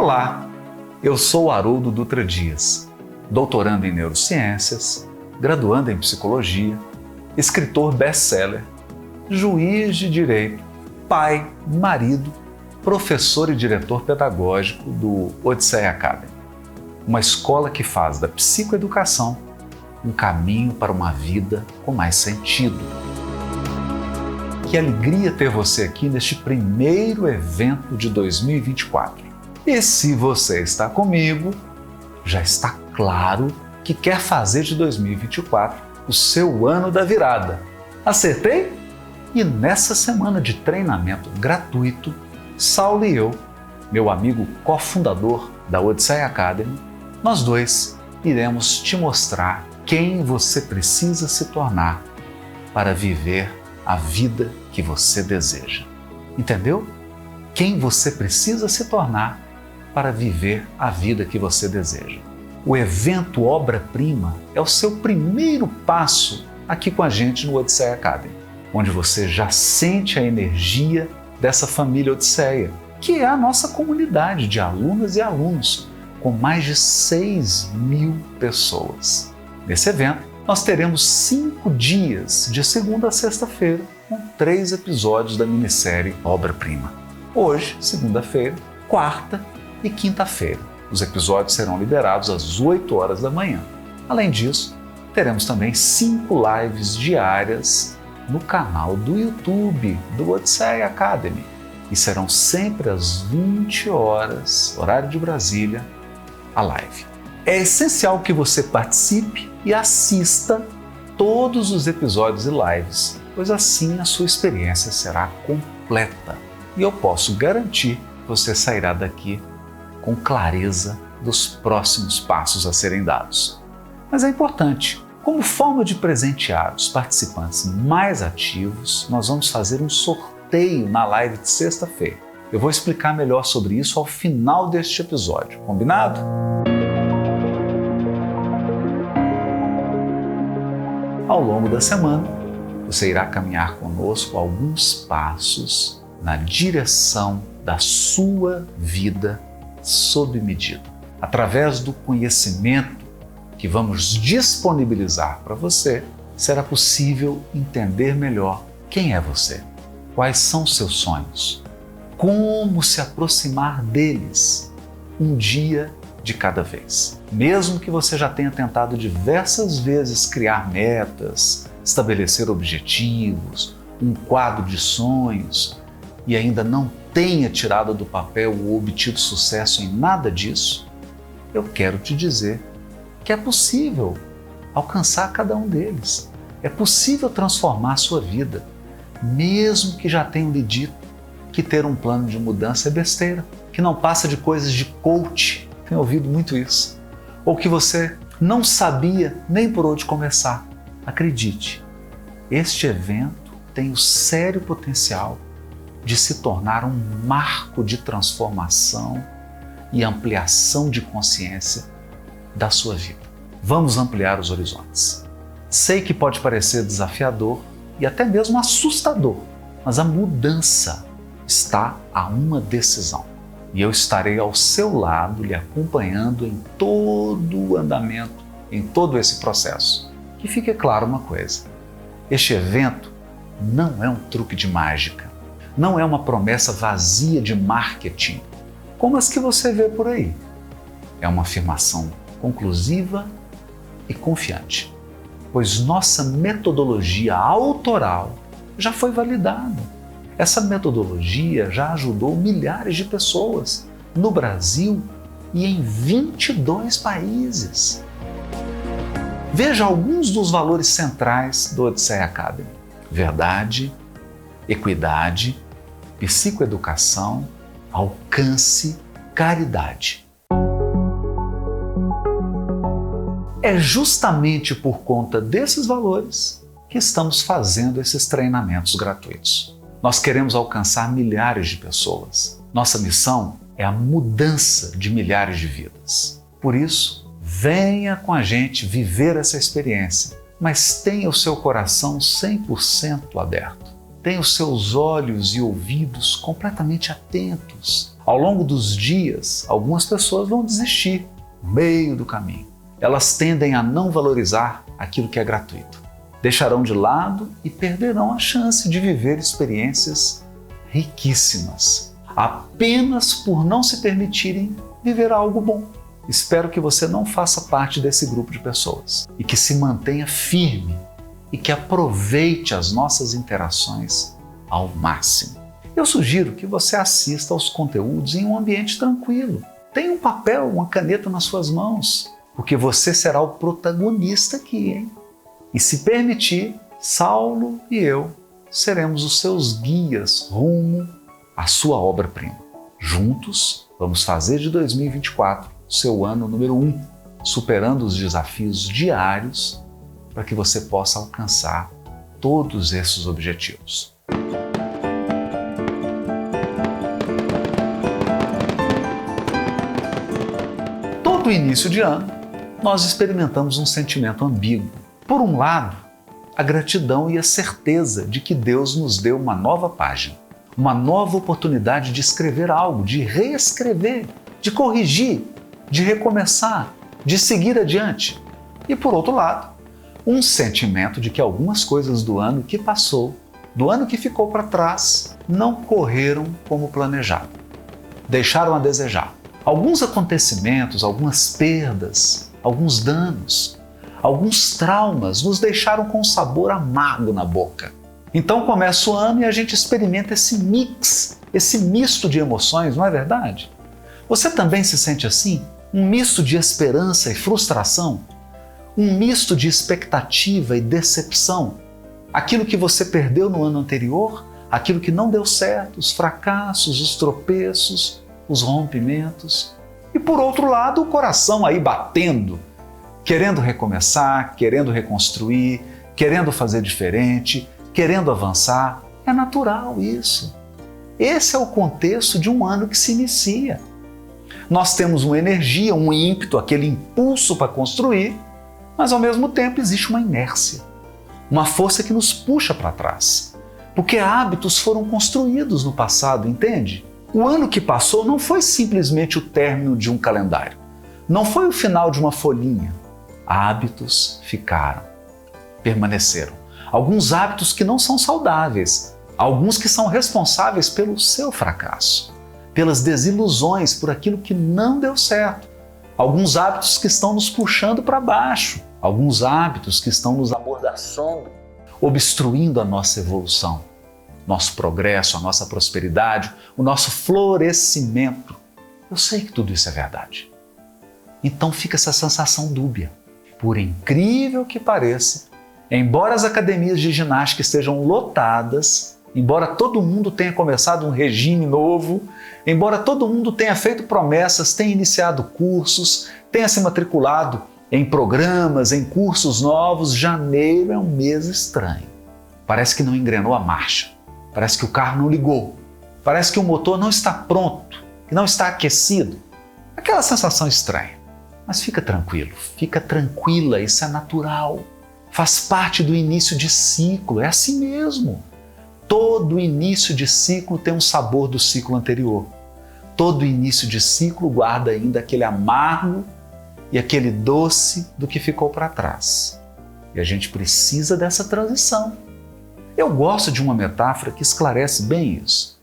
Olá, eu sou Haroldo Dutra Dias, doutorando em neurociências, graduando em psicologia, escritor best-seller, juiz de direito, pai, marido, professor e diretor pedagógico do Odisseia Academy, uma escola que faz da psicoeducação um caminho para uma vida com mais sentido. Que alegria ter você aqui neste primeiro evento de 2024. E se você está comigo, já está claro que quer fazer de 2024 o seu ano da virada. Acertei? E nessa semana de treinamento gratuito, Saulo e eu, meu amigo cofundador da Odisseia Academy, nós dois iremos te mostrar quem você precisa se tornar para viver a vida que você deseja. Entendeu? Quem você precisa se tornar para viver a vida que você deseja. O evento Obra-Prima é o seu primeiro passo aqui com a gente no Odisseia Academy, onde você já sente a energia dessa família Odisseia, que é a nossa comunidade de alunas e alunos, com mais de 6.000 pessoas. Nesse evento, nós teremos 5 dias, de segunda a sexta-feira, com 3 episódios da minissérie Obra-Prima. Hoje, segunda-feira, quarta e quinta-feira. Os episódios serão liberados às 8 horas da manhã. Além disso, teremos também 5 lives diárias no canal do YouTube do Odisseia Academy e serão sempre às 20 horas, horário de Brasília, a live. É essencial que você participe e assista todos os episódios e lives, pois assim a sua experiência será completa. E eu posso garantir que você sairá daqui com clareza dos próximos passos a serem dados. Mas é importante, como forma de presentear os participantes mais ativos, nós vamos fazer um sorteio na live de sexta-feira. Eu vou explicar melhor sobre isso ao final deste episódio, combinado? Ao longo da semana, você irá caminhar conosco alguns passos na direção da sua vida sob medida. Através do conhecimento que vamos disponibilizar para você, será possível entender melhor quem é você, quais são seus sonhos, como se aproximar deles um dia de cada vez. Mesmo que você já tenha tentado diversas vezes criar metas, estabelecer objetivos, um quadro de sonhos e ainda não tenha tirado do papel ou obtido sucesso em nada disso, eu quero te dizer que é possível alcançar cada um deles. É possível transformar a sua vida, mesmo que já tenham lhe dito que ter um plano de mudança é besteira, que não passa de coisas de coach. Tenho ouvido muito isso. Ou que você não sabia nem por onde começar. Acredite, este evento tem o sério potencial de se tornar um marco de transformação e ampliação de consciência da sua vida. Vamos ampliar os horizontes. Sei que pode parecer desafiador e até mesmo assustador, mas a mudança está a uma decisão. E eu estarei ao seu lado, lhe acompanhando em todo o andamento, em todo esse processo. Que fique claro uma coisa, este evento não é um truque de mágica, não é uma promessa vazia de marketing, como as que você vê por aí. É uma afirmação conclusiva e confiante, pois nossa metodologia autoral já foi validada. Essa metodologia já ajudou milhares de pessoas no Brasil e em 22 países. Veja alguns dos valores centrais do Odisseia Academy: verdade, equidade, psicoeducação, alcance, caridade. É justamente por conta desses valores que estamos fazendo esses treinamentos gratuitos. Nós queremos alcançar milhares de pessoas. Nossa missão é a mudança de milhares de vidas. Por isso, venha com a gente viver essa experiência, mas tenha o seu coração 100% aberto. Tenha os seus olhos e ouvidos completamente atentos Ao longo dos dias, algumas pessoas vão desistir no meio do caminho. Elas tendem a não valorizar aquilo que é gratuito. Deixarão de lado e perderão a chance de viver experiências riquíssimas, apenas por não se permitirem viver algo bom. Espero que você não faça parte desse grupo de pessoas e que se mantenha firme e que aproveite as nossas interações ao máximo. Eu sugiro que você assista aos conteúdos em um ambiente tranquilo. Tenha um papel, uma caneta nas suas mãos, porque você será o protagonista aqui, hein? E se permitir, Saulo e eu seremos os seus guias rumo à sua obra-prima. Juntos, vamos fazer de 2024 o seu ano número 1, superando os desafios diários para que você possa alcançar todos esses objetivos. Todo início de ano, nós experimentamos um sentimento ambíguo. Por um lado, a gratidão e a certeza de que Deus nos deu uma nova página, uma nova oportunidade de escrever algo, de reescrever, de corrigir, de recomeçar, de seguir adiante. E por outro lado, um sentimento de que algumas coisas do ano que passou, do ano que ficou para trás, não correram como planejado. Deixaram a desejar. Alguns acontecimentos, algumas perdas, alguns danos, alguns traumas nos deixaram com um sabor amargo na boca. Então começa o ano e a gente experimenta esse mix, esse misto de emoções, não é verdade? Você também se sente assim? Um misto de esperança e frustração? Um misto de expectativa e decepção? Aquilo que você perdeu no ano anterior, aquilo que não deu certo, os fracassos, os tropeços, os rompimentos. E por outro lado, o coração aí batendo, querendo recomeçar, querendo reconstruir, querendo fazer diferente, querendo avançar. É natural isso. Esse é o contexto de um ano que se inicia. Nós temos uma energia, um ímpeto, aquele impulso para construir, mas ao mesmo tempo existe uma inércia, uma força que nos puxa para trás, porque hábitos foram construídos no passado, entende? O ano que passou não foi simplesmente o término de um calendário, não foi o final de uma folhinha. Hábitos ficaram, permaneceram. Alguns hábitos que não são saudáveis, alguns que são responsáveis pelo seu fracasso, pelas desilusões, por aquilo que não deu certo. Alguns hábitos que estão nos puxando para baixo, alguns hábitos que estão nos amordaçando, obstruindo a nossa evolução, nosso progresso, a nossa prosperidade, o nosso florescimento. Eu sei que tudo isso é verdade. Então fica essa sensação dúbia. Por incrível que pareça, embora as academias de ginástica estejam lotadas, embora todo mundo tenha começado um regime novo, embora todo mundo tenha feito promessas, tenha iniciado cursos, tenha se matriculado em programas, em cursos novos, janeiro é um mês estranho. Parece que não engrenou a marcha, parece que o carro não ligou, parece que o motor não está pronto, que não está aquecido. Aquela sensação estranha. Mas fica tranquilo, fica tranquila, isso é natural. Faz parte do início de ciclo, é assim mesmo. Todo início de ciclo tem um sabor do ciclo anterior. Todo início de ciclo guarda ainda aquele amargo e aquele doce do que ficou para trás. E a gente precisa dessa transição. Eu gosto de uma metáfora que esclarece bem isso.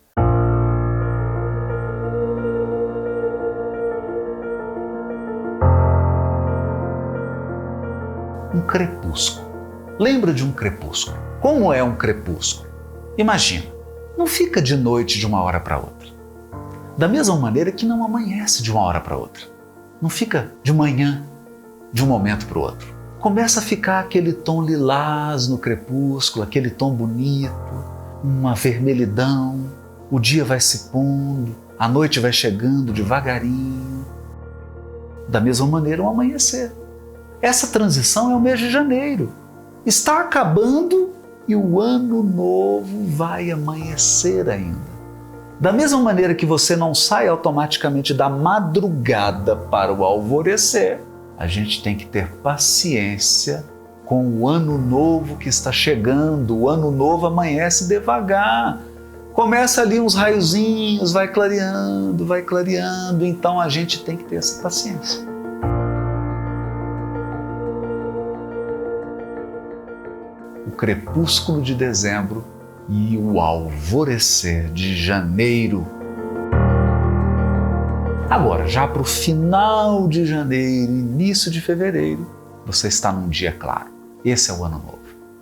Um crepúsculo. Lembra de um crepúsculo? Como é um crepúsculo? Imagina, não fica de noite de uma hora para outra. Da mesma maneira que não amanhece de uma hora para outra. Não fica de manhã, de um momento para o outro. Começa a ficar aquele tom lilás no crepúsculo, aquele tom bonito, uma vermelhidão. O dia vai se pondo, a noite vai chegando devagarinho. Da mesma maneira, o amanhecer. Essa transição é o mês de janeiro. Está acabando e o ano novo vai amanhecer ainda. Da mesma maneira que você não sai automaticamente da madrugada para o alvorecer, a gente tem que ter paciência com o ano novo que está chegando. O ano novo amanhece devagar, Começa ali uns raiozinhos, vai clareando, então a gente tem que ter essa paciência. O crepúsculo de dezembro e o alvorecer de janeiro. Agora, já para o final de janeiro, início de fevereiro, você está num dia claro. Esse é o ano novo.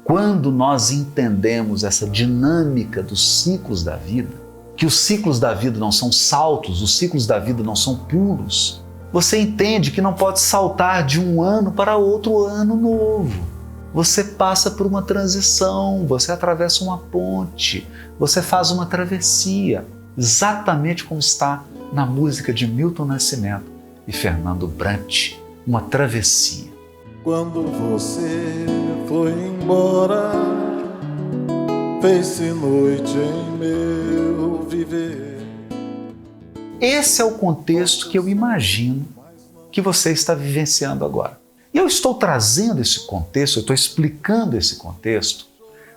Quando nós entendemos essa dinâmica dos ciclos da vida, que os ciclos da vida não são saltos, os ciclos da vida não são pulos, você entende que não pode saltar de um ano para outro ano novo. Você passa por uma transição, você atravessa uma ponte, você faz uma travessia, exatamente como está na música de Milton Nascimento e Fernando Brant, uma travessia. Quando você foi embora, fez-se noite em meu viver. Esse é o contexto que eu imagino que você está vivenciando agora. E eu estou trazendo esse contexto, eu estou explicando esse contexto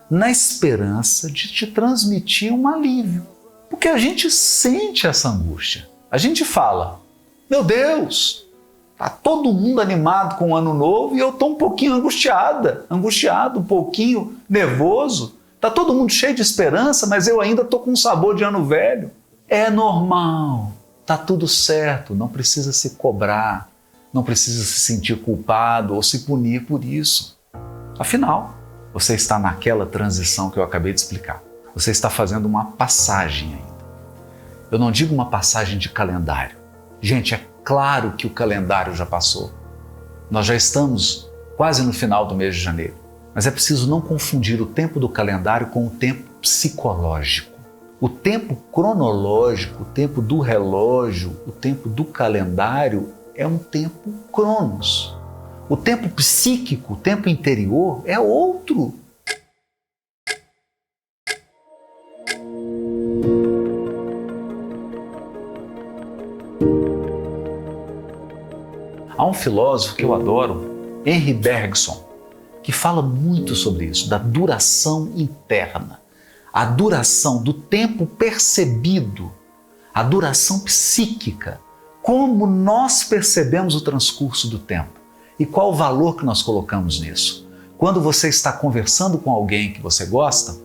na esperança de te transmitir um alívio. Porque a gente sente essa angústia. A gente fala, meu Deus, está todo mundo animado com o ano novo e eu estou um pouquinho angustiado, um pouquinho nervoso. Está todo mundo cheio de esperança, mas eu ainda estou com um sabor de ano velho. É normal, está tudo certo, não precisa se cobrar, não precisa se sentir culpado ou se punir por isso. Afinal, você está naquela transição que eu acabei de explicar. Você está fazendo uma passagem ainda. Eu não digo uma passagem de calendário. Gente, é claro que o calendário já passou. Nós já estamos quase no final do mês de janeiro. Mas é preciso não confundir o tempo do calendário com o tempo psicológico. O tempo cronológico, o tempo do relógio, o tempo do calendário é um tempo cronos. O tempo psíquico, o tempo interior é outro. Há um filósofo que eu adoro, Henri Bergson, que fala muito sobre isso, da duração interna, a duração do tempo percebido, a duração psíquica, como nós percebemos o transcurso do tempo e qual o valor que nós colocamos nisso. Quando você está conversando com alguém que você gosta,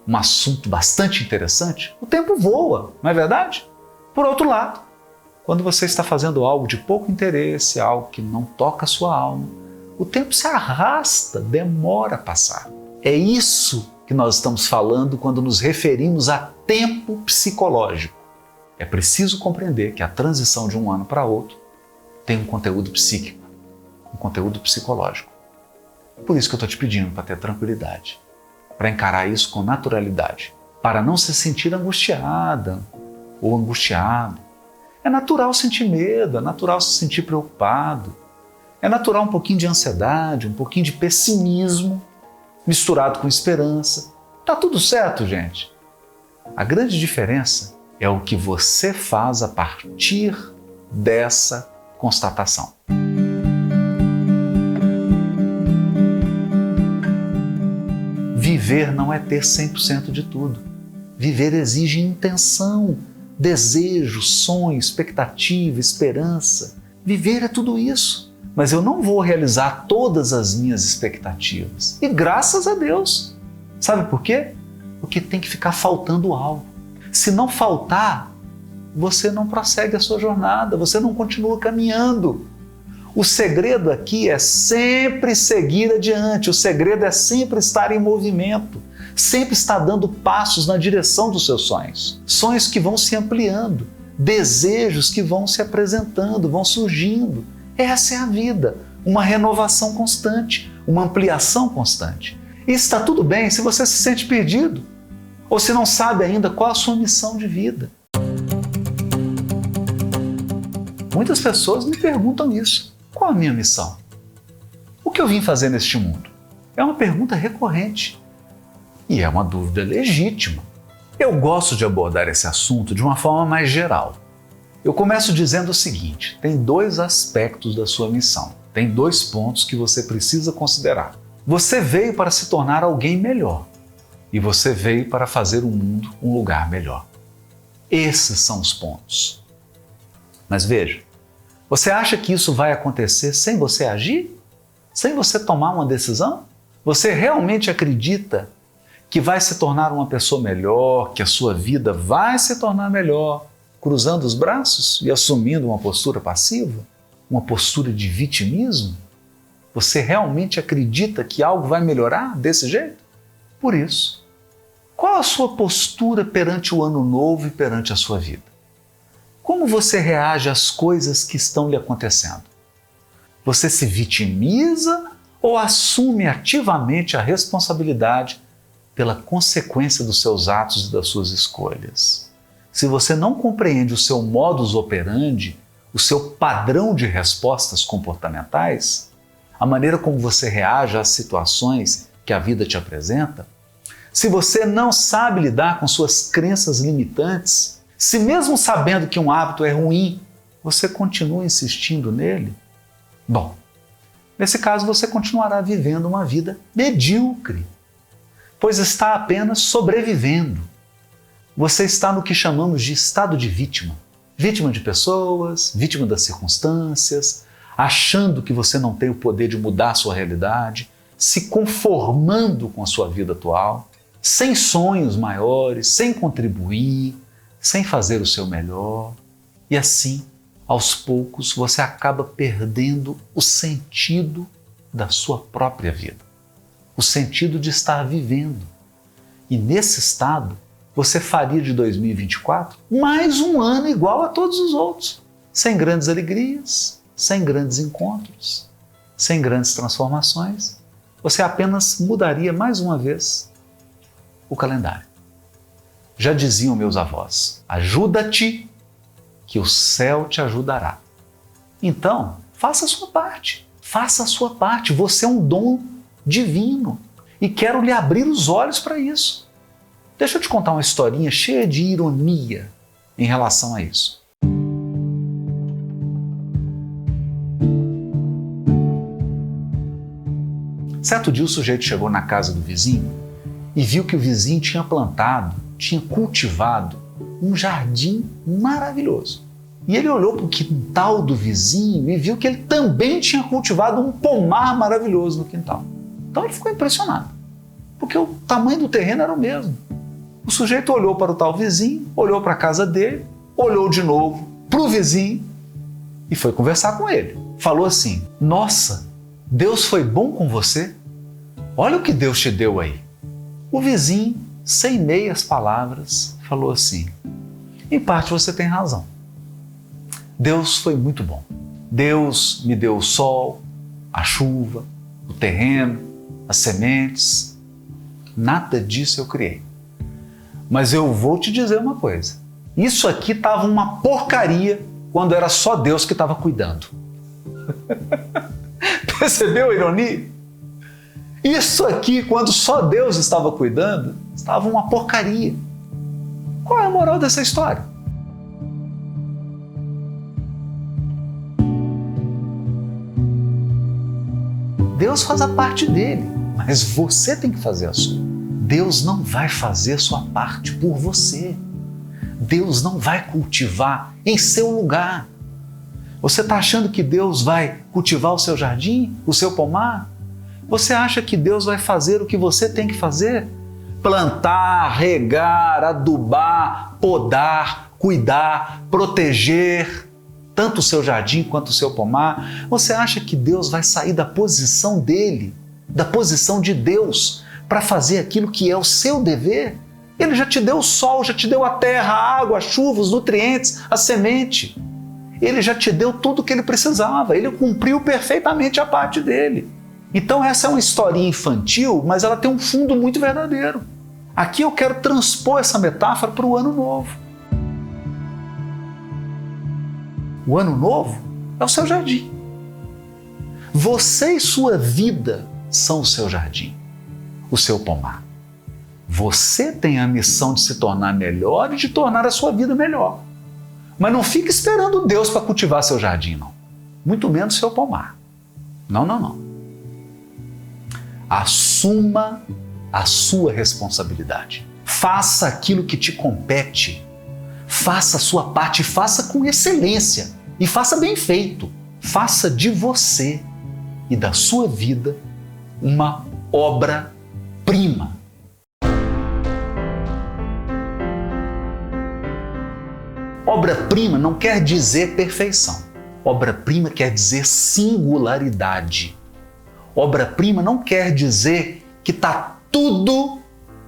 um assunto bastante interessante, o tempo voa, não é verdade? Por outro lado, quando você está fazendo algo de pouco interesse, algo que não toca a sua alma, o tempo se arrasta, demora a passar. É isso que nós estamos falando quando nos referimos a tempo psicológico. É preciso compreender que a transição de um ano para outro tem um conteúdo psíquico, um conteúdo psicológico. Por isso que eu estou te pedindo para ter tranquilidade, para encarar isso com naturalidade, para não se sentir angustiada ou angustiado. É natural sentir medo, é natural se sentir preocupado, é natural um pouquinho de ansiedade, um pouquinho de pessimismo, misturado com esperança. Tá tudo certo, gente. A grande diferença é o que você faz a partir dessa constatação. Viver não é ter 100% de tudo. Viver exige intenção, desejo, sonho, expectativa, esperança. Viver é tudo isso. Mas eu não vou realizar todas as minhas expectativas. E graças a Deus. Sabe por quê? Porque tem que ficar faltando algo. Se não faltar, você não prossegue a sua jornada, você não continua caminhando. O segredo aqui é sempre seguir adiante, o segredo é sempre estar em movimento, sempre estar dando passos na direção dos seus sonhos. Sonhos que vão se ampliando, desejos que vão se apresentando, vão surgindo. Essa é a vida, uma renovação constante, uma ampliação constante. E está tudo bem se você se sente perdido, ou se não sabe ainda qual a sua missão de vida. Muitas pessoas me perguntam isso. Qual a minha missão? O que eu vim fazer neste mundo? É uma pergunta recorrente e é uma dúvida legítima. Eu gosto de abordar esse assunto de uma forma mais geral. Eu começo dizendo o seguinte: tem dois aspectos da sua missão, tem dois pontos que você precisa considerar. Você veio para se tornar alguém melhor. e você veio para fazer o mundo um lugar melhor. Esses são os pontos. Mas veja, você acha que isso vai acontecer sem você agir? Sem você tomar uma decisão? Você realmente acredita que vai se tornar uma pessoa melhor, que a sua vida vai se tornar melhor, cruzando os braços e assumindo uma postura passiva? Uma postura de vitimismo? Você realmente acredita que algo vai melhorar desse jeito? Por isso, qual a sua postura perante o ano novo e perante a sua vida? Como você reage às coisas que estão lhe acontecendo? Você se vitimiza ou assume ativamente a responsabilidade pela consequência dos seus atos e das suas escolhas? Se você não compreende o seu modus operandi, o seu padrão de respostas comportamentais, a maneira como você reage às situações que a vida te apresenta, se você não sabe lidar com suas crenças limitantes, se mesmo sabendo que um hábito é ruim, você continua insistindo nele, bom, nesse caso você continuará vivendo uma vida medíocre, pois está apenas sobrevivendo. Você está no que chamamos de estado de vítima. Vítima de pessoas, vítima das circunstâncias, achando que você não tem o poder de mudar a sua realidade, se conformando com a sua vida atual, sem sonhos maiores, sem contribuir, sem fazer o seu melhor. E assim, aos poucos, você acaba perdendo o sentido da sua própria vida, o sentido de estar vivendo. E nesse estado, você faria de 2024 mais um ano igual a todos os outros, sem grandes alegrias, sem grandes encontros, sem grandes transformações. Você apenas mudaria mais uma vez o calendário. Já diziam meus avós, ajuda-te que o céu te ajudará. Então, faça a sua parte, faça a sua parte. Você é um dom divino e quero lhe abrir os olhos para isso. Deixa eu te contar uma historinha cheia de ironia em relação a isso. Certo dia o sujeito chegou na casa do vizinho e viu que o vizinho tinha plantado, tinha cultivado um jardim maravilhoso. E ele olhou para o quintal do vizinho e viu que ele também tinha cultivado um pomar maravilhoso no quintal. Então ele ficou impressionado, porque o tamanho do terreno era o mesmo. O sujeito olhou para o tal vizinho, olhou para a casa dele, olhou de novo para o vizinho e foi conversar com ele. Falou assim, nossa, Deus foi bom com você? Olha o que Deus te deu aí. O vizinho, sem meias palavras, falou assim, em parte você tem razão. Deus foi muito bom. Deus me deu o sol, a chuva, o terreno, as sementes. Nada disso eu criei. Mas eu vou te dizer uma coisa. Isso aqui estava uma porcaria quando era só Deus que estava cuidando. Percebeu a ironia? Isso aqui, quando só Deus estava cuidando, estava uma porcaria. Qual é a moral dessa história? Deus faz a parte dele, mas você tem que fazer a sua. Deus não vai fazer sua parte por você. Deus não vai cultivar em seu lugar. Você está achando que Deus vai cultivar o seu jardim, o seu pomar? Você acha que Deus vai fazer o que você tem que fazer? Plantar, regar, adubar, podar, cuidar, proteger, tanto o seu jardim quanto o seu pomar. Você acha que Deus vai sair da posição dele, da posição de Deus, para fazer aquilo que é o seu dever? Ele já te deu o sol, já te deu a terra, a água, a chuva, os nutrientes, a semente. Ele já te deu tudo o que ele precisava. Ele cumpriu perfeitamente a parte dele. Então essa é uma historinha infantil, mas ela tem um fundo muito verdadeiro. Aqui eu quero transpor essa metáfora para o ano novo. O ano novo é o seu jardim. Você e sua vida são o seu jardim, o seu pomar. Você tem a missão de se tornar melhor e de tornar a sua vida melhor. Mas não fique esperando Deus para cultivar seu jardim, não. Muito menos seu pomar. Não, não, não. Assuma a sua responsabilidade. Faça aquilo que te compete. Faça a sua parte, faça com excelência e faça bem feito. Faça de você e da sua vida uma obra-prima. Obra-prima não quer dizer perfeição. Obra-prima quer dizer singularidade. Obra-prima não quer dizer que está tudo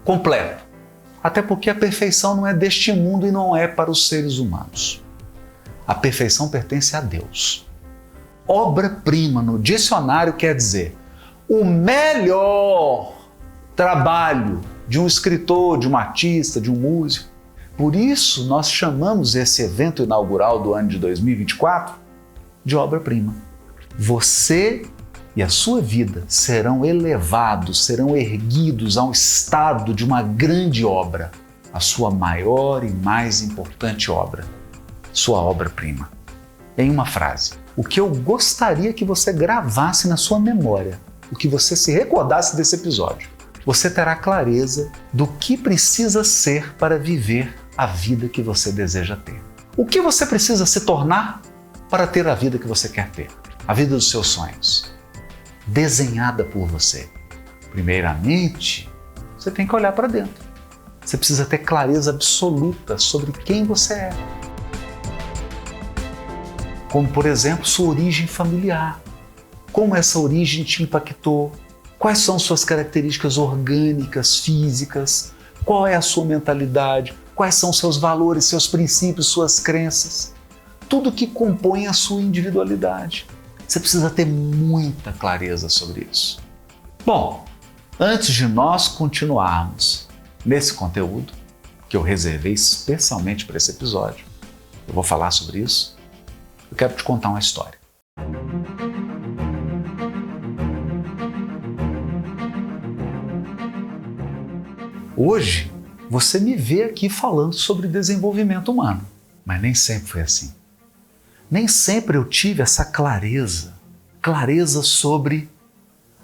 completo. Até porque a perfeição não é deste mundo e não é para os seres humanos. A perfeição pertence a Deus. Obra-prima no dicionário quer dizer o melhor trabalho de um escritor, de um artista, de um músico. Por isso nós chamamos esse evento inaugural do ano de 2024 de obra-prima. Você e a sua vida serão elevados, serão erguidos a um estado de uma grande obra, a sua maior e mais importante obra, sua obra-prima. Em uma frase, o que eu gostaria que você gravasse na sua memória, o que você se recordasse desse episódio, você terá clareza do que precisa ser para viver a vida que você deseja ter. O que você precisa se tornar para ter a vida que você quer ter, a vida dos seus sonhos, desenhada por você. Primeiramente, você tem que olhar para dentro. Você precisa ter clareza absoluta sobre quem você é. Como, por exemplo, sua origem familiar. Como essa origem te impactou? Quais são suas características orgânicas, físicas? Qual é a sua mentalidade? Quais são seus valores, seus princípios, suas crenças? Tudo que compõe a sua individualidade. Você precisa ter muita clareza sobre isso. Bom, antes de nós continuarmos nesse conteúdo, que eu reservei especialmente para esse episódio, eu vou falar sobre isso, eu quero te contar uma história. Hoje, você me vê aqui falando sobre desenvolvimento humano, mas nem sempre foi assim. Nem sempre eu tive essa clareza sobre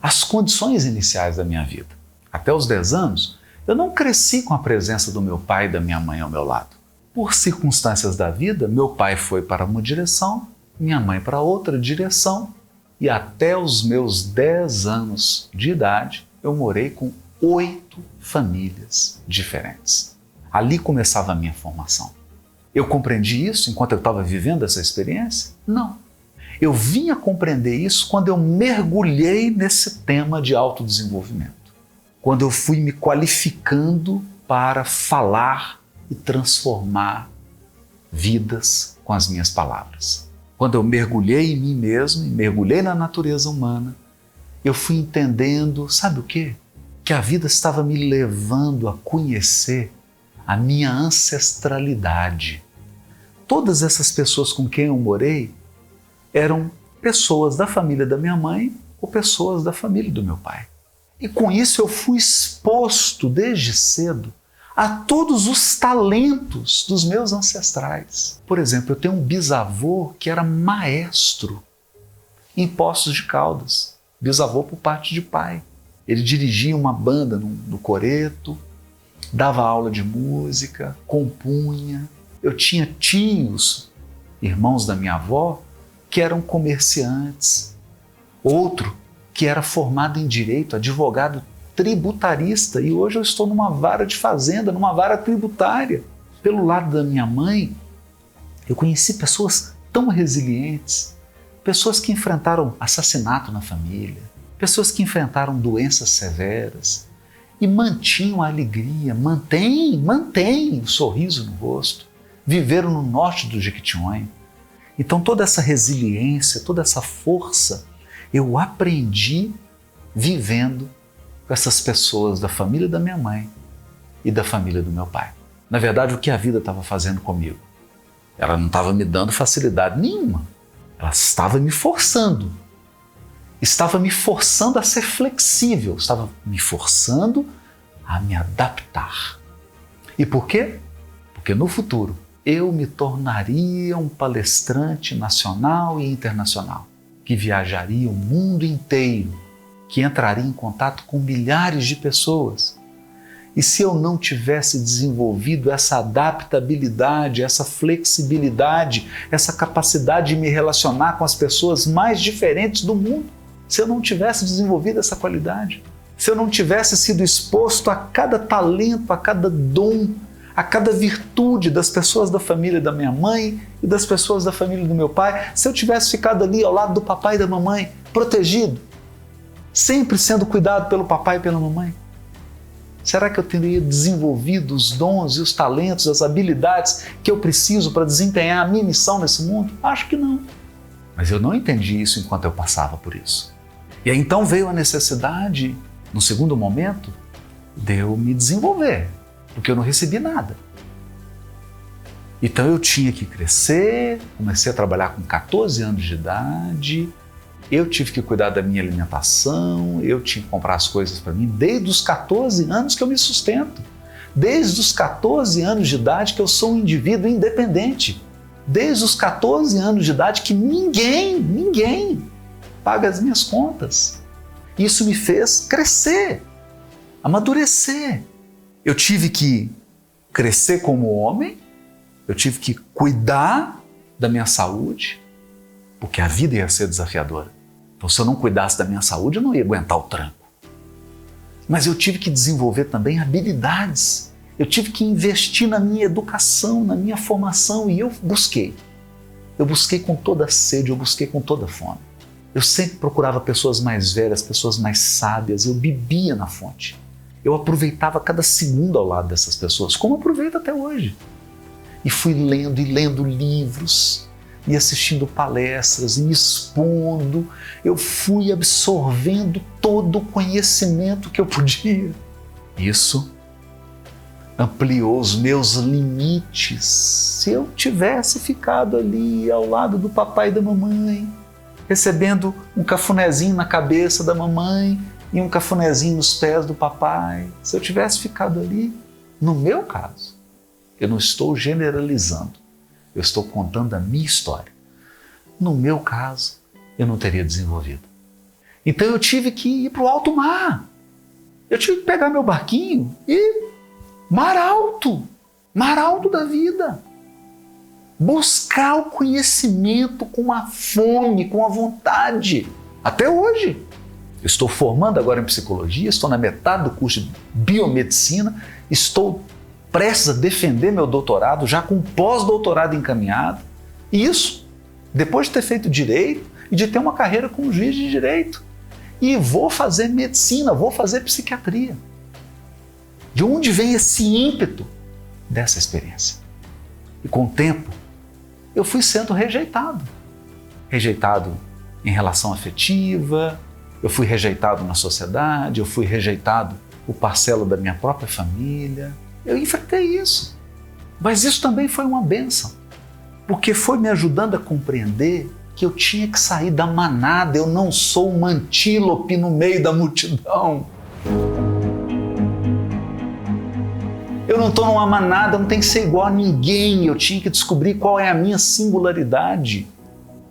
as condições iniciais da minha vida. Até os 10 anos, eu não cresci com a presença do meu pai e da minha mãe ao meu lado. Por circunstâncias da vida, meu pai foi para uma direção, minha mãe para outra direção, e até os meus 10 anos de idade, eu morei com 8 famílias diferentes. Ali começava a minha formação. Eu compreendi isso enquanto eu estava vivendo essa experiência? Não. Eu vim a compreender isso quando eu mergulhei nesse tema de autodesenvolvimento. Quando eu fui me qualificando para falar e transformar vidas com as minhas palavras. Quando eu mergulhei em mim mesmo e mergulhei na natureza humana, eu fui entendendo, sabe o quê? Que a vida estava me levando a conhecer a minha ancestralidade. Todas essas pessoas com quem eu morei eram pessoas da família da minha mãe ou pessoas da família do meu pai. E com isso eu fui exposto desde cedo a todos os talentos dos meus ancestrais. Por exemplo, eu tenho um bisavô que era maestro em Poços de Caldas, bisavô por parte de pai. Ele dirigia uma banda no coreto, dava aula de música, compunha. Eu tinha tios, irmãos da minha avó, que eram comerciantes. Outro que era formado em direito, advogado tributarista, e hoje eu estou numa vara de fazenda, numa vara tributária. Pelo lado da minha mãe, eu conheci pessoas tão resilientes, pessoas que enfrentaram assassinato na família, pessoas que enfrentaram doenças severas, e mantinham a alegria, mantém o sorriso no rosto, viveram no norte do Jequitinhonha. Então toda essa resiliência, toda essa força, eu aprendi vivendo com essas pessoas da família da minha mãe e da família do meu pai. Na verdade, o que a vida estava fazendo comigo? Ela não estava me dando facilidade nenhuma, ela estava me forçando. Estava me forçando a ser flexível, estava me forçando a me adaptar. E por quê? Porque no futuro eu me tornaria um palestrante nacional e internacional, que viajaria o mundo inteiro, que entraria em contato com milhares de pessoas. E se eu não tivesse desenvolvido essa adaptabilidade, essa flexibilidade, essa capacidade de me relacionar com as pessoas mais diferentes do mundo, se eu não tivesse desenvolvido essa qualidade, se eu não tivesse sido exposto a cada talento, a cada dom, a cada virtude das pessoas da família da minha mãe e das pessoas da família do meu pai, se eu tivesse ficado ali ao lado do papai e da mamãe, protegido, sempre sendo cuidado pelo papai e pela mamãe, será que eu teria desenvolvido os dons e os talentos, as habilidades que eu preciso para desempenhar a minha missão nesse mundo? Acho que não. Mas eu não entendi isso enquanto eu passava por isso. E aí então veio a necessidade, no segundo momento, de eu me desenvolver, porque eu não recebi nada. Então eu tinha que crescer, comecei a trabalhar com 14 anos de idade, eu tive que cuidar da minha alimentação, eu tinha que comprar as coisas para mim, desde os 14 anos que eu me sustento, desde os 14 anos de idade que eu sou um indivíduo independente, desde os 14 anos de idade que ninguém paga as minhas contas. Isso me fez crescer, amadurecer. Eu tive que crescer como homem, eu tive que cuidar da minha saúde, porque a vida ia ser desafiadora. Então, se eu não cuidasse da minha saúde, eu não ia aguentar o tranco. Mas eu tive que desenvolver também habilidades. Eu tive que investir na minha educação, na minha formação, e eu busquei. Eu busquei com toda a sede, eu busquei com toda a fome. Eu sempre procurava pessoas mais velhas, pessoas mais sábias, eu bebia na fonte. Eu aproveitava cada segundo ao lado dessas pessoas, como aproveito até hoje. E fui lendo e lendo livros, e assistindo palestras, e me expondo. Eu fui absorvendo todo o conhecimento que eu podia. Isso ampliou os meus limites. Se eu tivesse ficado ali ao lado do papai e da mamãe, recebendo um cafunézinho na cabeça da mamãe e um cafunézinho nos pés do papai, se eu tivesse ficado ali, no meu caso, eu não estou generalizando, eu estou contando a minha história. No meu caso, eu não teria desenvolvido. Então eu tive que ir para o alto mar. Eu tive que pegar meu barquinho e mar alto da vida. Buscar o conhecimento com a fome, com a vontade. Até hoje. Eu estou formando agora em psicologia, estou na metade do curso de biomedicina, estou prestes a defender meu doutorado, já com pós-doutorado encaminhado. E isso depois de ter feito direito e de ter uma carreira como juiz de direito. E vou fazer medicina, vou fazer psiquiatria. De onde vem esse ímpeto dessa experiência? E com o tempo, eu fui sendo rejeitado. Rejeitado em relação afetiva, eu fui rejeitado na sociedade, eu fui rejeitado por parcela da minha própria família. Eu enfrentei isso. Mas isso também foi uma bênção, porque foi me ajudando a compreender que eu tinha que sair da manada, eu não sou uma antílope no meio da multidão. Eu não estou numa manada, eu não tenho que ser igual a ninguém, eu tinha que descobrir qual é a minha singularidade.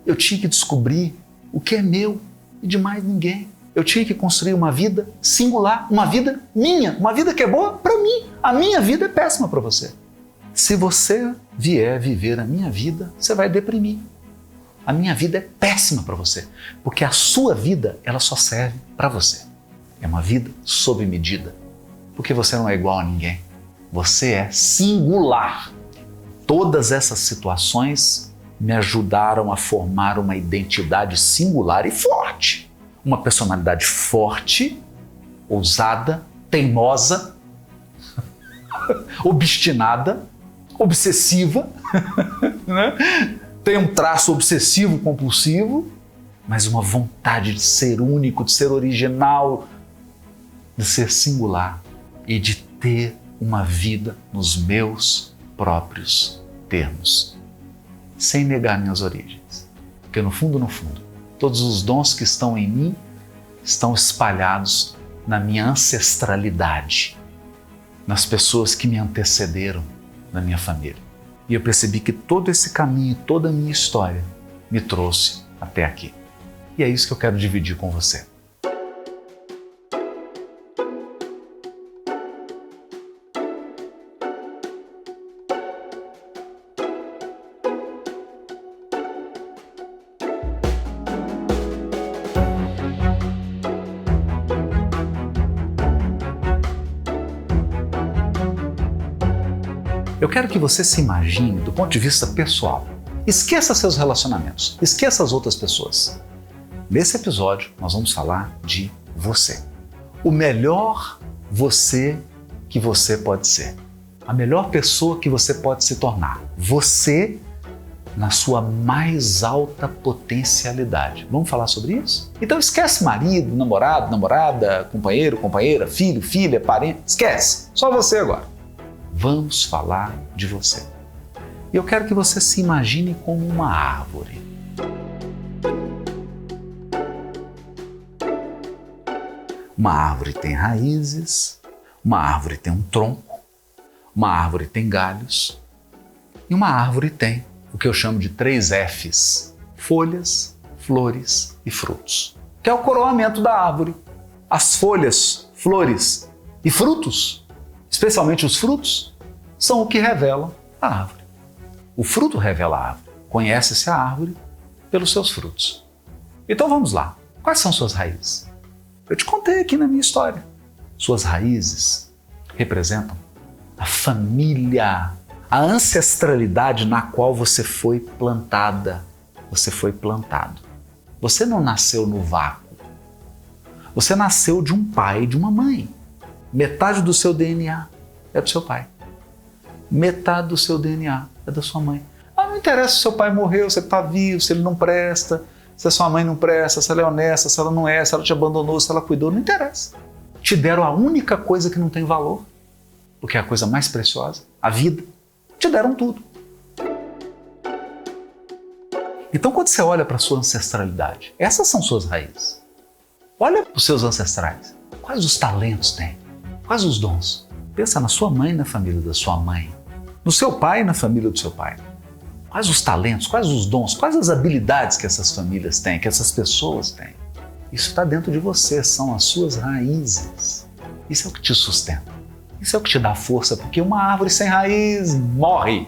Eu tinha que descobrir o que é meu e de mais ninguém. Eu tinha que construir uma vida singular, uma vida minha, uma vida que é boa para mim. A minha vida é péssima para você. Se você vier viver a minha vida, você vai deprimir. A minha vida é péssima para você, porque a sua vida, ela só serve para você. É uma vida sob medida, porque você não é igual a ninguém. Você é singular. Todas essas situações me ajudaram a formar uma identidade singular e forte. Uma personalidade forte, ousada, teimosa, obstinada, obsessiva, né? Tem um traço obsessivo compulsivo, mas uma vontade de ser único, de ser original, de ser singular e de ter uma vida nos meus próprios termos, sem negar minhas origens. Porque no fundo, todos os dons que estão em mim estão espalhados na minha ancestralidade, nas pessoas que me antecederam na minha família. E eu percebi que todo esse caminho, toda a minha história me trouxe até aqui. E é isso que eu quero dividir com você. quero que você se imagine do ponto de vista pessoal. Esqueça seus relacionamentos, esqueça as outras pessoas. Nesse episódio, nós vamos falar de você. O melhor você que você pode ser. A melhor pessoa que você pode se tornar. Você na sua mais alta potencialidade. Vamos falar sobre isso? Então esquece marido, namorado, namorada, companheiro, companheira, filho, filha, parente. Esquece. Só você agora. Vamos falar de você. E eu quero que você se imagine como uma árvore. Uma árvore tem raízes, uma árvore tem um tronco, uma árvore tem galhos e uma árvore tem o que eu chamo de 3 Fs: folhas, flores e frutos, que é o coroamento da árvore. As folhas, flores e frutos, especialmente os frutos, são o que revelam a árvore. O fruto revela a árvore. Conhece-se a árvore pelos seus frutos. Então vamos lá. Quais são suas raízes? Eu te contei aqui na minha história. Suas raízes representam a família, a ancestralidade na qual você foi plantada. Você foi plantado. Você não nasceu no vácuo. Você nasceu de um pai e de uma mãe. Metade do seu DNA é do seu pai. Metade do seu DNA é da sua mãe. Não interessa se seu pai morreu, se ele está vivo, se ele não presta, se a sua mãe não presta, se ela é honesta, se ela não é, se ela te abandonou, se ela cuidou, não interessa. Te deram a única coisa que não tem valor, porque é a coisa mais preciosa, a vida. Te deram tudo. Então quando você olha para a sua ancestralidade, essas são suas raízes. Olha para os seus ancestrais. Quais os talentos têm? Quais os dons? Pensa na sua mãe e na família da sua mãe. No seu pai e na família do seu pai. Quais os talentos, quais os dons, quais as habilidades que essas famílias têm, que essas pessoas têm? Isso está dentro de você, são as suas raízes. Isso é o que te sustenta. Isso é o que te dá força, porque uma árvore sem raiz morre.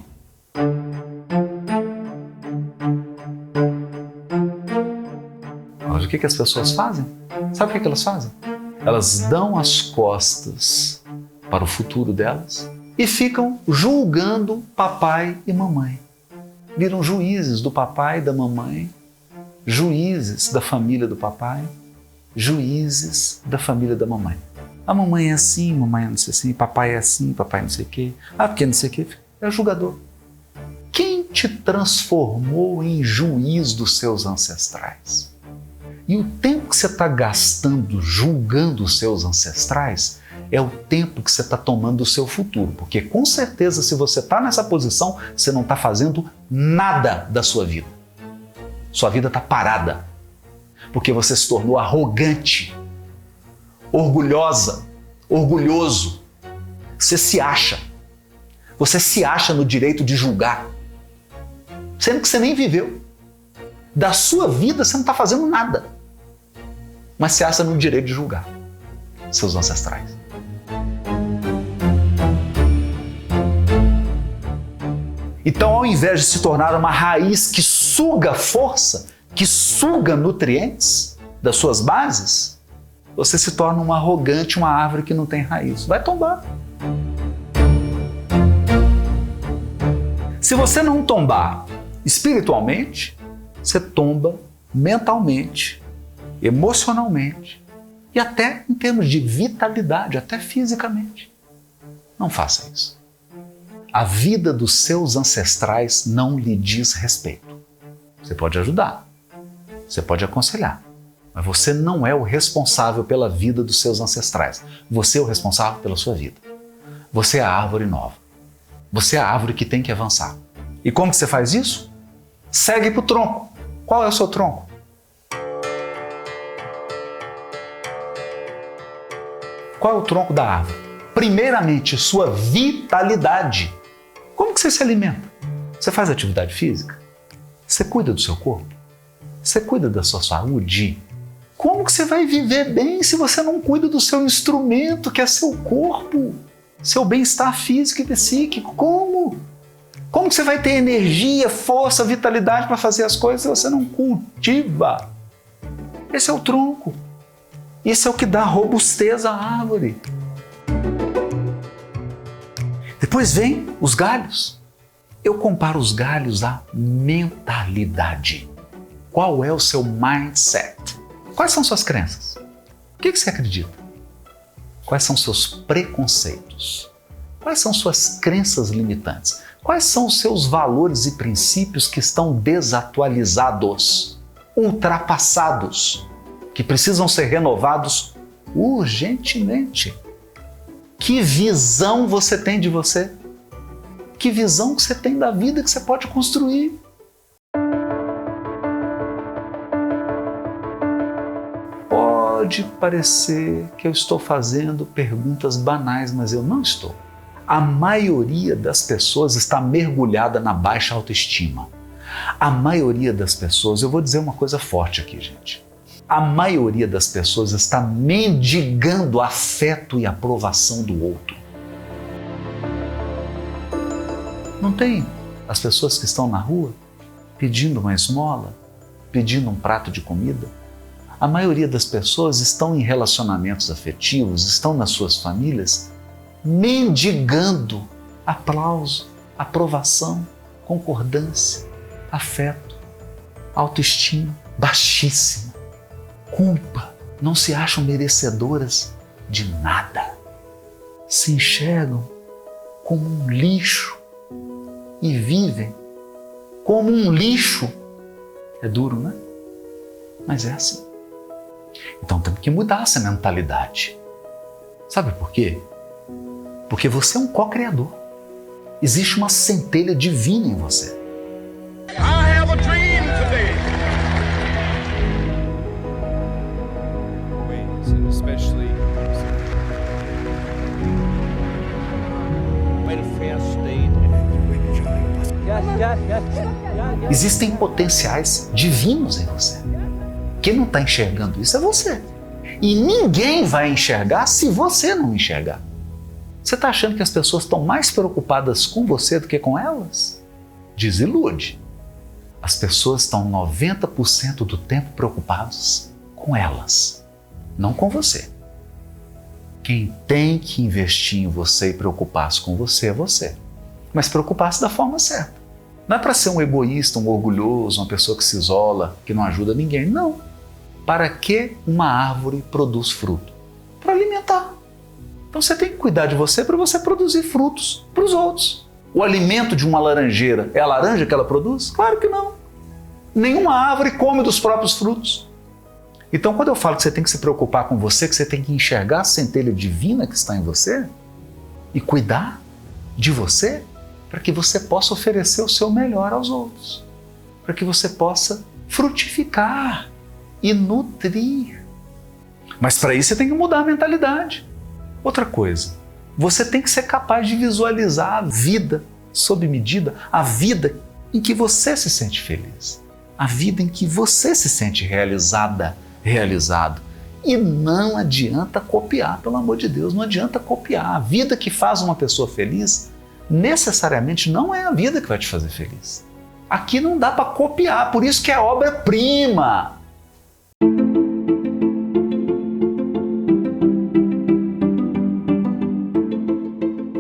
Mas o que as pessoas fazem? Sabe o que elas fazem? Elas dão as costas para o futuro delas e ficam julgando papai e mamãe. Viram juízes do papai e da mamãe, juízes da família do papai, juízes da família da mamãe. A mamãe é assim, mamãe não sei assim, papai é assim, papai não sei o quê. Ah, porque não sei o quê, é julgador. Quem te transformou em juiz dos seus ancestrais? E o tempo que você está gastando julgando os seus ancestrais é o tempo que você está tomando do seu futuro. Porque com certeza, se você está nessa posição, você não está fazendo nada da sua vida. Sua vida está parada. Porque você se tornou arrogante, orgulhosa, orgulhoso. Você se acha. Você se acha no direito de julgar. Sendo que você nem viveu. Da sua vida você não está fazendo nada. Mas se acha no direito de julgar seus ancestrais. Então, ao invés de se tornar uma raiz que suga força, que suga nutrientes das suas bases, você se torna um arrogante, uma árvore que não tem raiz. Vai tombar. Se você não tombar espiritualmente, você tomba mentalmente, emocionalmente e até em termos de vitalidade, até fisicamente. Não faça isso. A vida dos seus ancestrais não lhe diz respeito. Você pode ajudar, você pode aconselhar, mas você não é o responsável pela vida dos seus ancestrais. Você é o responsável pela sua vida. Você é a árvore nova. Você é a árvore que tem que avançar. E como que você faz isso? Segue para o tronco. Qual é o seu tronco? Qual é o tronco da árvore? Primeiramente, sua vitalidade. Como que você se alimenta? Você faz atividade física? Você cuida do seu corpo? Você cuida da sua saúde? Como que você vai viver bem se você não cuida do seu instrumento, que é seu corpo? Seu bem-estar físico e psíquico? Como? Como que você vai ter energia, força, vitalidade para fazer as coisas se você não cultiva? Esse é o tronco. Isso é o que dá robustez à árvore. Depois vem os galhos. Eu comparo os galhos à mentalidade. Qual é o seu mindset? Quais são suas crenças? O que você acredita? Quais são seus preconceitos? Quais são suas crenças limitantes? Quais são os seus valores e princípios que estão desatualizados, ultrapassados, que precisam ser renovados urgentemente? Que visão você tem de você? Que visão que você tem da vida que você pode construir? Pode parecer que eu estou fazendo perguntas banais, mas eu não estou. A maioria das pessoas está mergulhada na baixa autoestima. A maioria das pessoas, eu vou dizer uma coisa forte aqui, gente. A maioria das pessoas está mendigando afeto e aprovação do outro. Não tem as pessoas que estão na rua pedindo uma esmola, pedindo um prato de comida? A maioria das pessoas estão em relacionamentos afetivos, estão nas suas famílias, mendigando aplauso, aprovação, concordância, afeto, autoestima baixíssima, culpa, não se acham merecedoras de nada, se enxergam como um lixo e vivem como um lixo. É duro, né? Mas é assim. Então temos que mudar essa mentalidade. Sabe por quê? Porque você é um co-criador. Existe uma centelha divina em você. I have a dream today. Ways, and especially welfare state. Existem potenciais divinos em você. Quem não está enxergando isso é você. E ninguém vai enxergar se você não enxergar. Você está achando que as pessoas estão mais preocupadas com você do que com elas? Desilude. As pessoas estão 90% do tempo preocupadas com elas, não com você. Quem tem que investir em você e preocupar-se com você é você. Mas preocupar-se da forma certa. Não é para ser um egoísta, um orgulhoso, uma pessoa que se isola, que não ajuda ninguém. Não. Para que uma árvore produz fruto? Para alimentar. Então você tem que cuidar de você para você produzir frutos para os outros. O alimento de uma laranjeira é a laranja que ela produz? Claro que não. Nenhuma árvore come dos próprios frutos. Então quando eu falo que você tem que se preocupar com você, que você tem que enxergar a centelha divina que está em você e cuidar de você para que você possa oferecer o seu melhor aos outros, para que você possa frutificar e nutrir. Mas para isso você tem que mudar a mentalidade. Outra coisa, você tem que ser capaz de visualizar a vida sob medida, a vida em que você se sente feliz, a vida em que você se sente realizada, realizado. E não adianta copiar, pelo amor de Deus, não adianta copiar. A vida que faz uma pessoa feliz necessariamente não é a vida que vai te fazer feliz. Aqui não dá para copiar, por isso que é obra-prima.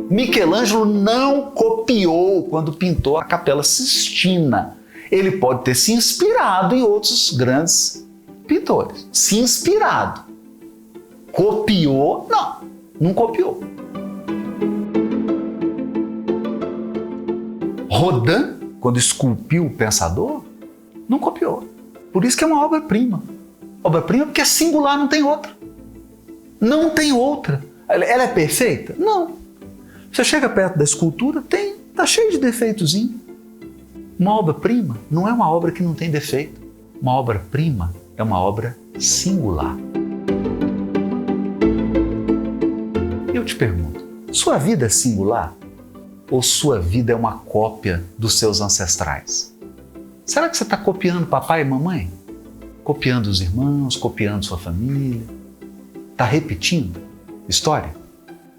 Michelangelo não copiou quando pintou a Capela Sistina. Ele pode ter se inspirado em outros grandes pintores. Se inspirado. Copiou? Não copiou. Rodin, quando esculpiu o Pensador, não copiou. Por isso que é uma obra-prima. Obra-prima porque é singular, não tem outra. Não tem outra. Ela é perfeita? Não. Você chega perto da escultura, está cheio de defeitozinho. Uma obra-prima não é uma obra que não tem defeito. Uma obra-prima é uma obra singular. Eu te pergunto, sua vida é singular? Ou sua vida é uma cópia dos seus ancestrais? Será que você está copiando papai e mamãe? Copiando os irmãos, copiando sua família? Está repetindo história?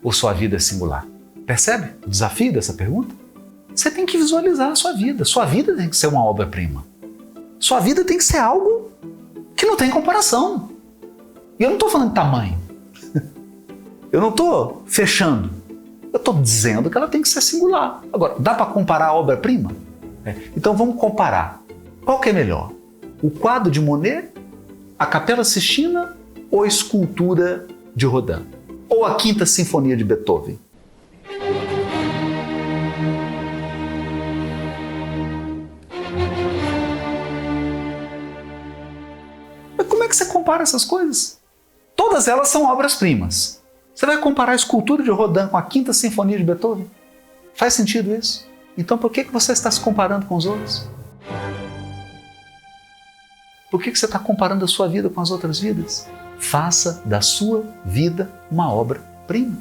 Ou sua vida é singular? Percebe o desafio dessa pergunta? Você tem que visualizar a sua vida. Sua vida tem que ser uma obra-prima. Sua vida tem que ser algo que não tem comparação. E eu não estou falando de tamanho. Eu não estou fechando Eu estou dizendo que ela tem que ser singular. Agora, dá para comparar a obra-prima? Então vamos comparar. Qual que é melhor? O quadro de Monet, a Capela Sistina ou a escultura de Rodin? Ou a Quinta Sinfonia de Beethoven? Mas como é que você compara essas coisas? Todas elas são obras-primas. Você vai comparar a escultura de Rodin com a Quinta Sinfonia de Beethoven? Faz sentido isso? Então por que você está se comparando com os outros? Por que você está comparando a sua vida com as outras vidas? Faça da sua vida uma obra-prima.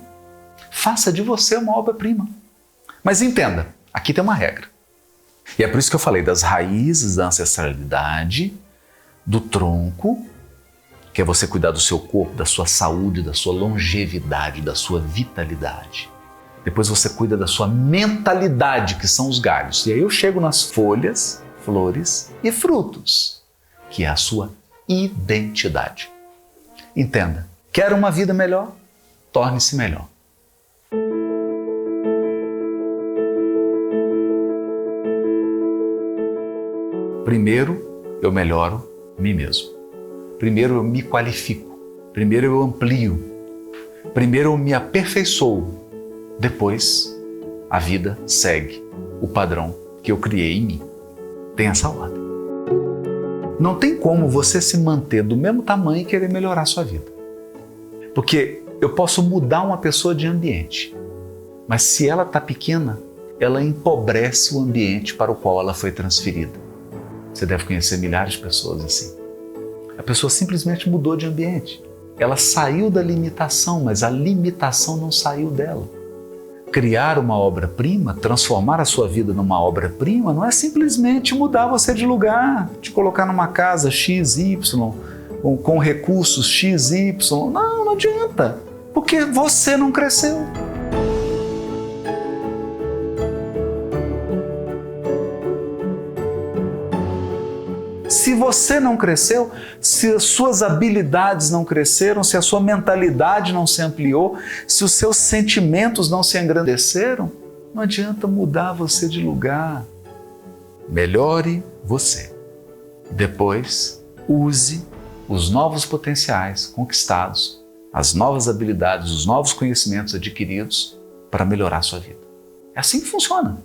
Faça de você uma obra-prima. Mas entenda, aqui tem uma regra. E é por isso que eu falei das raízes da ancestralidade, do tronco, que é você cuidar do seu corpo, da sua saúde, da sua longevidade, da sua vitalidade. Depois você cuida da sua mentalidade, que são os galhos. E aí eu chego nas folhas, flores e frutos, que é a sua identidade. Entenda, quer uma vida melhor? Torne-se melhor. Primeiro, eu melhoro mim mesmo. Primeiro, eu me qualifico. Primeiro, eu amplio. Primeiro, eu me aperfeiçoo. Depois, a vida segue o padrão que eu criei em mim. Tem essa ordem. Não tem como você se manter do mesmo tamanho e querer melhorar a sua vida. Porque eu posso mudar uma pessoa de ambiente, mas se ela está pequena, ela empobrece o ambiente para o qual ela foi transferida. Você deve conhecer milhares de pessoas assim. A pessoa simplesmente mudou de ambiente. Ela saiu da limitação, mas a limitação não saiu dela. Criar uma obra-prima, transformar a sua vida numa obra-prima, não é simplesmente mudar você de lugar, te colocar numa casa XY, com recursos XY. Não adianta, porque você não cresceu. Se você não cresceu, se as suas habilidades não cresceram, se a sua mentalidade não se ampliou, se os seus sentimentos não se engrandeceram, não adianta mudar você de lugar. Melhore você. Depois, use os novos potenciais conquistados, as novas habilidades, os novos conhecimentos adquiridos para melhorar a sua vida. É assim que funciona.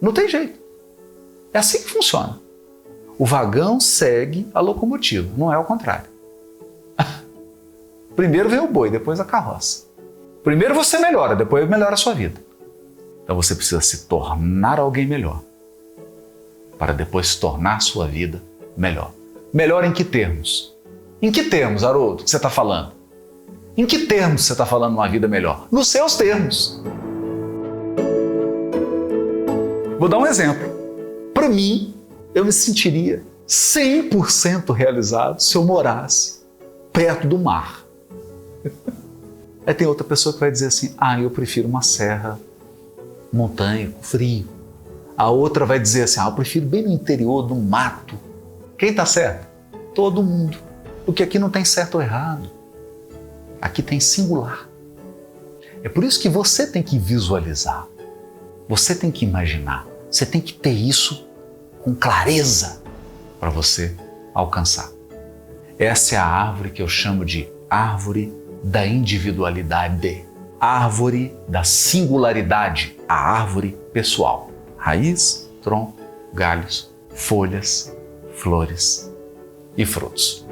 Não tem jeito. É assim que funciona. O vagão segue a locomotiva, não é o contrário. Primeiro vem o boi, depois a carroça. Primeiro você melhora, depois melhora a sua vida. Então você precisa se tornar alguém melhor, para depois tornar sua vida melhor. Melhor em que termos? Em que termos, Haroldo, que você está falando? Em que termos você está falando uma vida melhor? Nos seus termos. Vou dar um exemplo. Para mim, eu me sentiria 100% realizado se eu morasse perto do mar. Aí tem outra pessoa que vai dizer assim, eu prefiro uma serra, montanha, frio. A outra vai dizer assim, eu prefiro bem no interior, no mato. Quem está certo? Todo mundo. Porque aqui não tem certo ou errado. Aqui tem singular. É por isso que você tem que visualizar. Você tem que imaginar. Você tem que ter isso com clareza para você alcançar. Essa é a árvore que eu chamo de árvore da individualidade, árvore da singularidade, a árvore pessoal. Raiz, tronco, galhos, folhas, flores e frutos.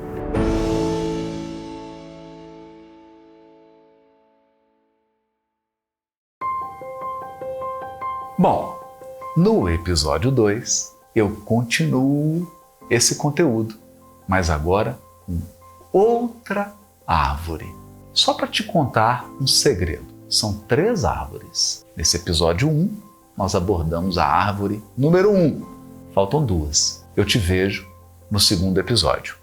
Bom, no episódio 2, eu continuo esse conteúdo, mas agora com outra árvore. Só para te contar um segredo, são 3 árvores. Nesse episódio 1, nós abordamos a árvore número 1. Faltam 2. Eu te vejo no segundo episódio.